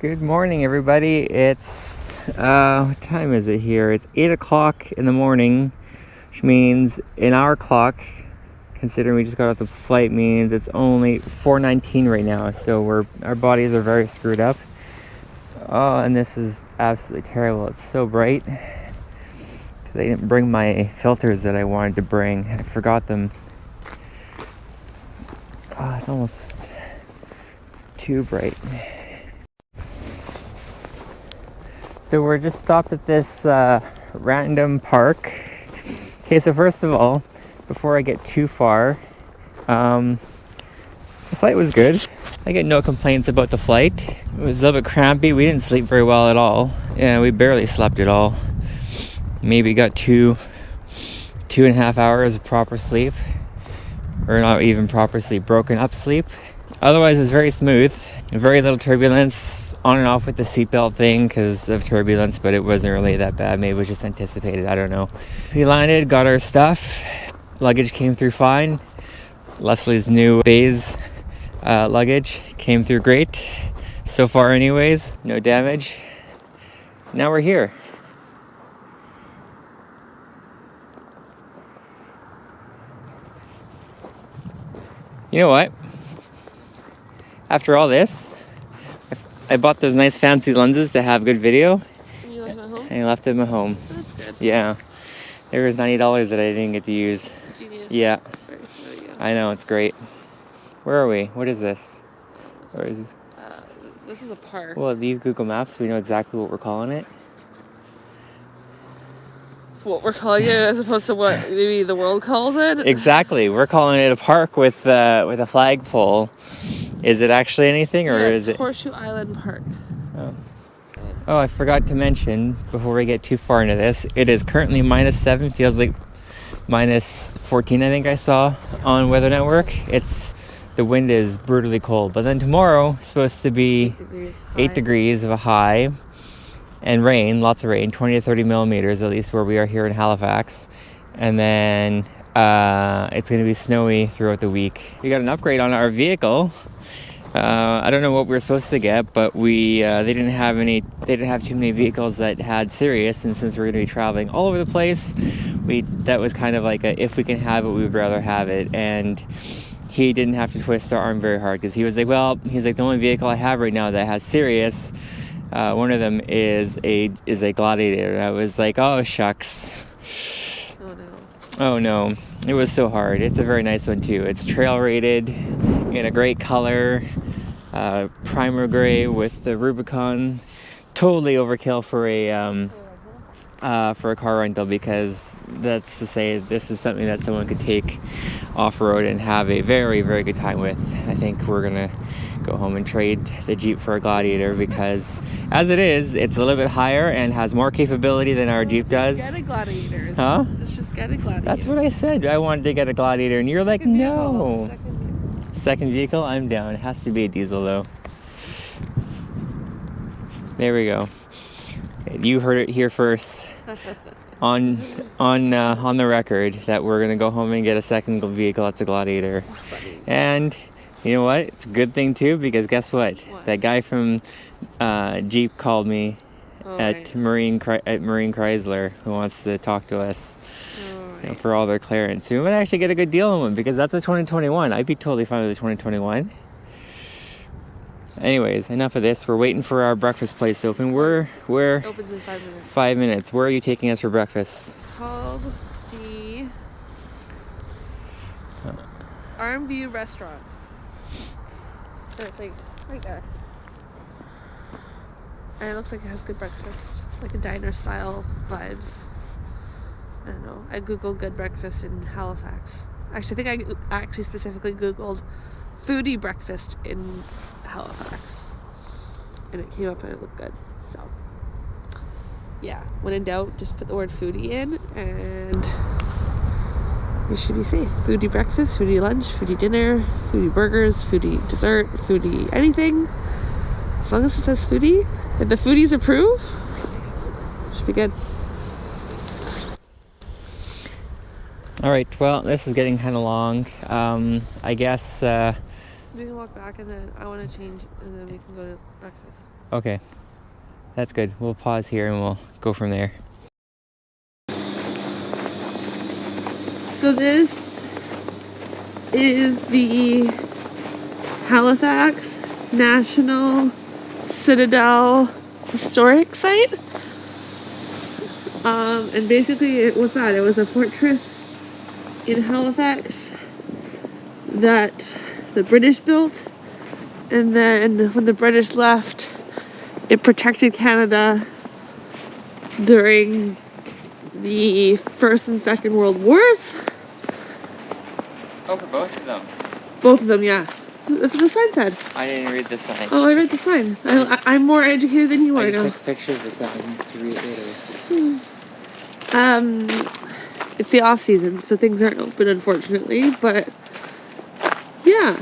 Good morning, everybody. It's, what time is it here? It's 8 o'clock in the morning, which means in our clock, considering we just got off the flight, means it's only 4:19 right now. So our bodies are very screwed up. Oh, and this is absolutely terrible. It's so bright. Because I didn't bring my filters that I wanted to bring. I forgot them. Oh, it's almost too bright. So we're just stopped at this random park. Okay, so first of all, before I get too far, the flight was good. I get no complaints about the flight. It was a little bit crampy. We didn't sleep very well at all. Yeah, we barely slept at all. Maybe got two and a half hours of proper sleep. Or not even proper sleep, broken up sleep. Otherwise, it was very smooth. Very little turbulence, on and off with the seatbelt thing because of turbulence, but it wasn't really that bad. Maybe it was just anticipated. I don't know. We landed, got our stuff. Luggage came through fine. Leslie's new Bays luggage came through great. So far anyways, no damage. Now we're here. You know what? After all this, I bought those nice fancy lenses to have good video. And you left them at home? And I left them at home. That's good. Yeah. There was $90 that I didn't get to use. Genius. Yeah. Very smart of you. I know, it's great. Where are we? What is this? Where is this? This is a park. Well, leave Google Maps so we know exactly what we're calling it. What we're calling it as opposed to what maybe the world calls it? Exactly. We're calling it a park with a flagpole. Is it actually anything, or is it Horseshoe Island Park? Oh, I forgot to mention before we get too far into this. It is currently -7. Feels like -14. I think I saw on Weather Network. The wind is brutally cold. But then tomorrow is supposed to be 8 degrees of a high, and rain, lots of rain, 20 to 30 millimeters, at least where we are here in Halifax. And then it's going to be snowy throughout the week. We got an upgrade on our vehicle. I don't know what we were supposed to get, but they didn't have too many vehicles that had Sirius, and since we're going to be traveling all over the place, that was kind of like if we can have it, we would rather have it. And he didn't have to twist our arm very hard because he was like, the only vehicle I have right now that has Sirius, one of them is a Gladiator. And I was like, oh shucks. Oh no, it was so hard. It's a very nice one too. It's trail rated in a great color, primer gray with the Rubicon. Totally overkill for a car rental, because that's to say this is something that someone could take off-road and have a very, very good time with. I think we're gonna go home and trade the Jeep for a Gladiator, because as it is, it's a little bit higher and has more capability than our Jeep does. Get a Gladiator. Huh? Let's just get a Gladiator. That's what I said. I wanted to get a Gladiator, and you're like, no. Second vehicle, I'm down. It has to be a diesel though. There we go. You heard it here first. on the record that we're gonna go home and get a second vehicle. That's a Gladiator. And you know what? It's a good thing too, because guess what? That guy from Jeep called me at Marine Chrysler, who wants to talk to us for all their clearance. So we might actually get a good deal on one, because that's a 2021. I'd be totally fine with a 2021. Anyways, enough of this. We're waiting for our breakfast place to open. It opens in 5 minutes. 5 minutes. Where are you taking us for breakfast? It's called the RMV Restaurant. And it's like right there. And it looks like it has good breakfast, like a diner style vibes. I don't know. I googled good breakfast in Halifax. Actually, I think I specifically googled foodie breakfast in Halifax, and it came up and it looked good. So yeah, when in doubt, just put the word foodie in and you should be safe. Foodie breakfast, foodie lunch, foodie dinner, foodie burgers, foodie dessert, foodie anything, as long as it says foodie. If the foodies approve, it should be good. All right, well, this is getting kind of long. I guess we can walk back, and then I want to change, and then we can go to breakfast. Okay, that's good. We'll pause here and we'll go from there. So this is the Halifax National Citadel Historic Site. And basically it was that. It was a fortress in Halifax that the British built. And then when the British left, it protected Canada during the First and Second World Wars. Oh, for both of them? Both of them, yeah. That's what the sign said. I didn't read the sign. Oh, I read the sign. I'm more educated than you are I now. just took pictures of the signs to read it later. It's the off season, so things aren't open, unfortunately. But yeah,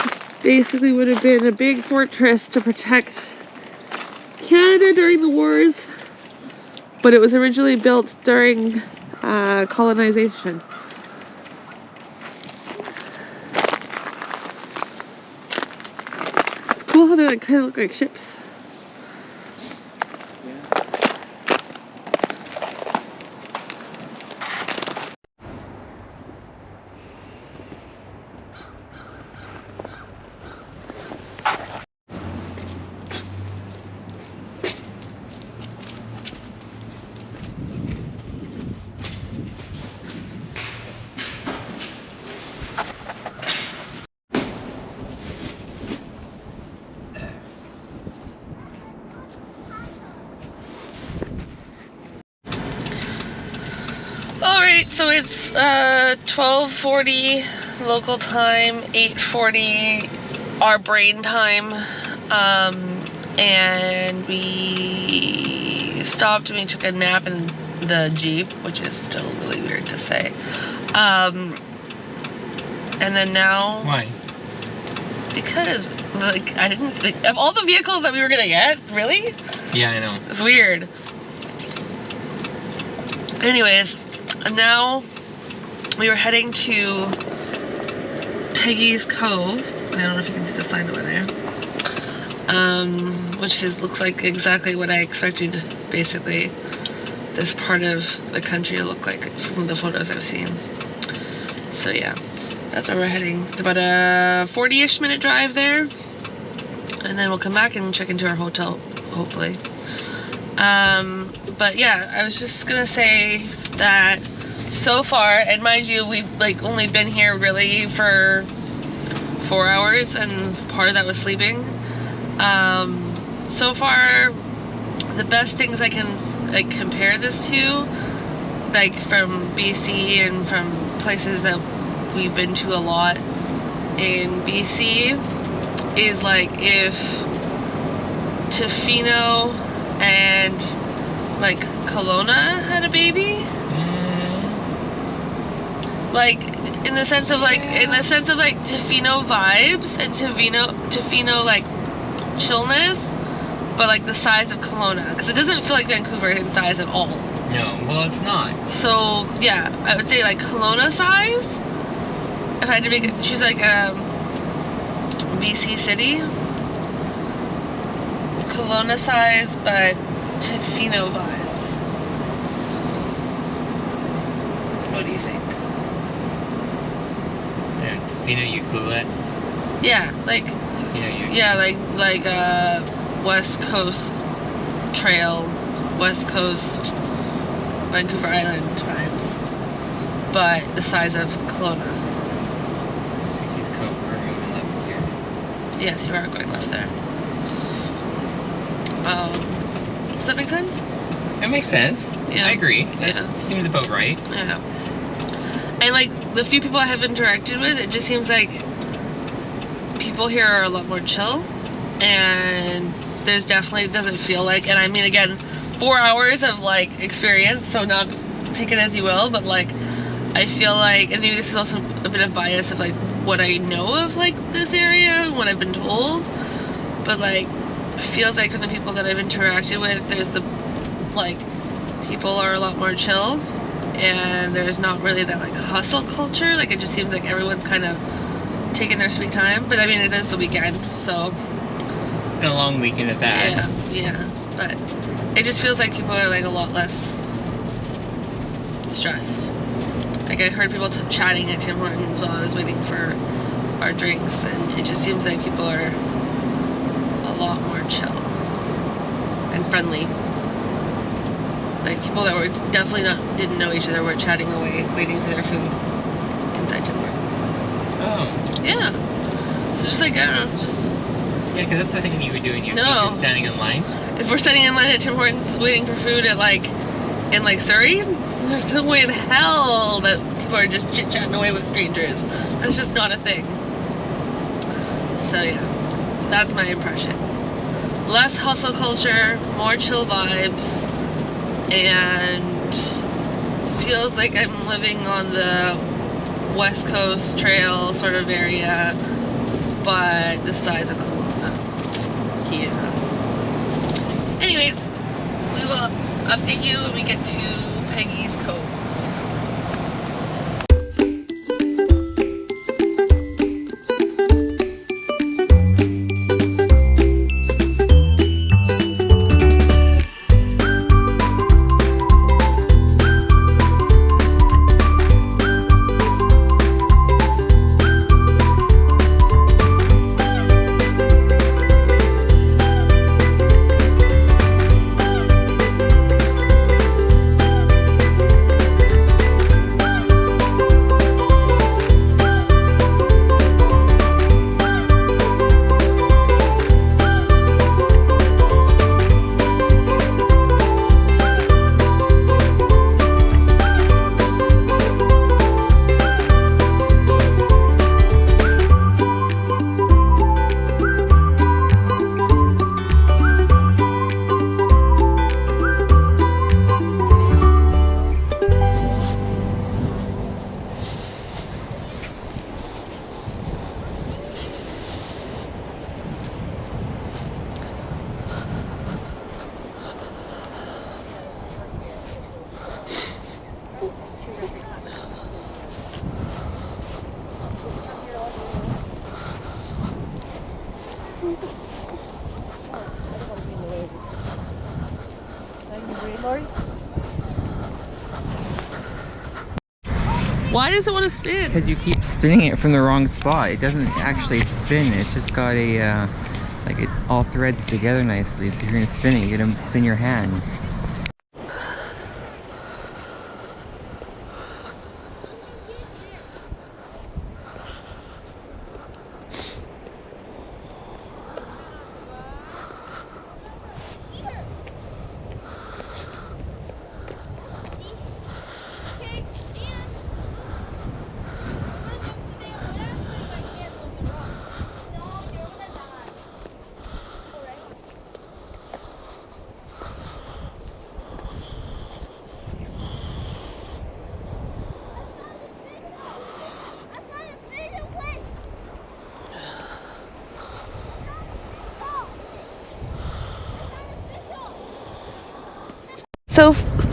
this basically would have been a big fortress to protect Canada during the wars. But it was originally built during colonization. It's cool how they like kind of look like ships. Alright, so it's 12:40 local time, 8:40 our brain time, and we stopped and we took a nap in the Jeep, which is still really weird to say. And then now... Why? Because, like, I didn't... Like, of all the vehicles that we were gonna get, really? Yeah, I know. It's weird. Anyways, and now we were heading to Peggy's Cove. I don't know if you can see the sign over there. Which looks like exactly what I expected, basically, this part of the country to look like from the photos I've seen. So yeah, that's where we're heading. It's about a 40-ish minute drive there. And then we'll come back and check into our hotel, hopefully. But yeah, I was just gonna say that so far, and mind you, we've like only been here really for 4 hours, and part of that was sleeping. So far, the best things I can like compare this to, like from BC and from places that we've been to a lot in BC, is like if Tofino and like Kelowna had a baby. Like in the sense of like Tofino vibes and Tofino like chillness, but like the size of Kelowna, because it doesn't feel like Vancouver in size at all. No, well, it's not. So yeah, I would say like Kelowna size. If I had to choose like a BC city, Kelowna size, but Tofino vibes. What do you think? Yeah, Tofino, Ucluelet. Yeah, like Tofino, Ucluelet. yeah, like West Coast Trail, West Coast Vancouver Island vibes, but the size of Kelowna. Peggy's Cove, we're moving left here. Yes, you are going left there. Does that make sense? It makes sense. Yeah. I agree. That Yeah. seems about right. Yeah. And like the few people I have interacted with, it just seems like people here are a lot more chill, and there's definitely doesn't feel like, and I mean again, 4 hours of like experience, so not take it as you will, but like I feel like, and maybe this is also a bit of bias of like what I know of like this area and what I've been told, but like it feels like from the people that I've interacted with, there's the like people are a lot more chill, and there's not really that like hustle culture. Like it just seems like everyone's kind of taking their sweet time, but I mean it is the weekend, so been a long weekend at that. Yeah. But it just feels like people are like a lot less stressed. Like I heard people chatting at Tim Hortons while I was waiting for our drinks, and it just seems like people are a lot more chill and friendly. Like people that were definitely didn't know each other were chatting away, waiting for their food inside Tim Hortons. Oh. Yeah. So just like, I don't know, just... Yeah, because that's the thing you were doing. You're standing in line. If we're standing in line at Tim Hortons waiting for food at like, in like Surrey, there's no way in hell that people are just chit-chatting away with strangers. That's just not a thing. So yeah, that's my impression. Less hustle culture, more chill vibes, and feels like I'm living on the West Coast Trail sort of area, but the size of Kelowna. Yeah. Anyways, we will update you when we get to Peggy's Cove. Why does it want to spin? Because you keep spinning it from the wrong spot. It doesn't actually spin. It's just got a, like it all threads together nicely. So if you're gonna spin it, you're gonna spin your hand.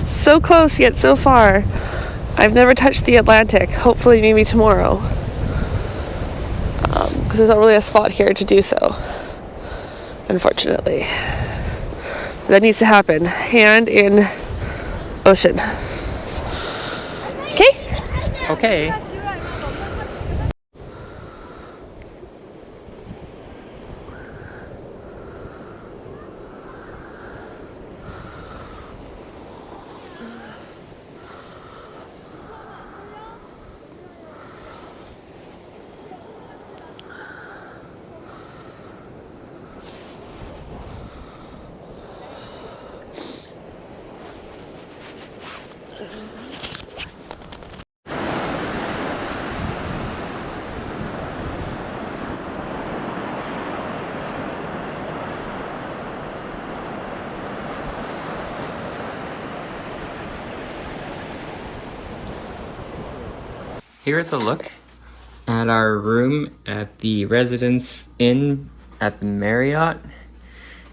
So close yet so far. I've never touched the Atlantic. Hopefully maybe tomorrow. Because there's not really a spot here to do so. Unfortunately. That needs to happen. Hand in ocean. Okay? Okay. Here's a look at our room at the Residence Inn at the Marriott.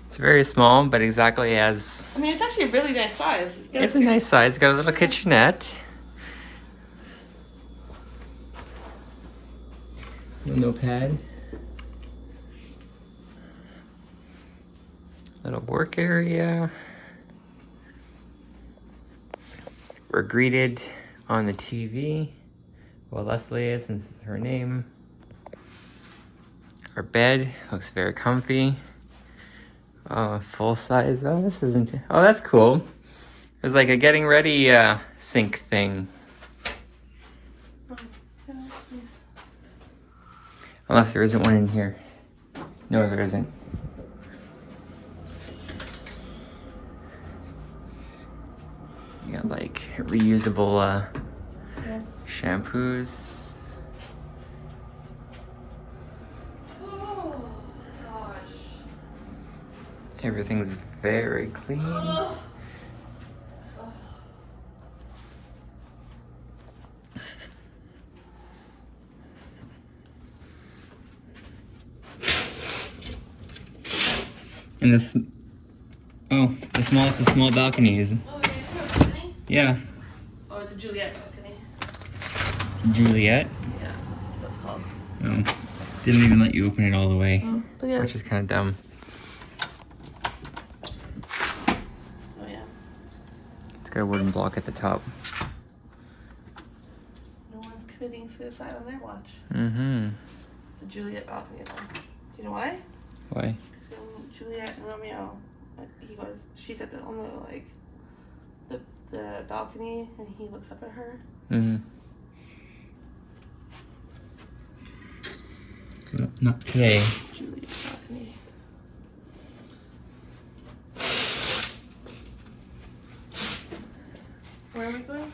It's very small, but exactly as... I mean, it's actually a really nice size. It's a nice size. It's got a little kitchenette. No pad. Little work area. We're greeted on the TV. Well, Leslie is, since it's her name. Our bed looks very comfy. Full size. Oh, this isn't. Oh, that's cool. There's like a getting ready sink thing. Oh, yeah, that's nice. Unless there isn't one in here. No, there isn't. You got like reusable Yeah. shampoos. Oh, gosh. Everything's very clean. Ugh. And this, oh, the smallest of small balconies. Oh, you just have a balcony? Yeah. Oh, it's a Juliet balcony. Juliet. Yeah, that's what it's called. Oh, didn't even let you open it all the way, But yeah. which is kind of dumb. Oh, yeah. It's got a wooden block at the top. No one's committing suicide on their watch. Mm-hmm. It's a Juliet balcony, though. Do you know why? Why? Because Juliet and Romeo, she sat on the, like, the balcony, and he looks up at her. Mm-hmm. No, not today. Juliet balcony. Where are we going?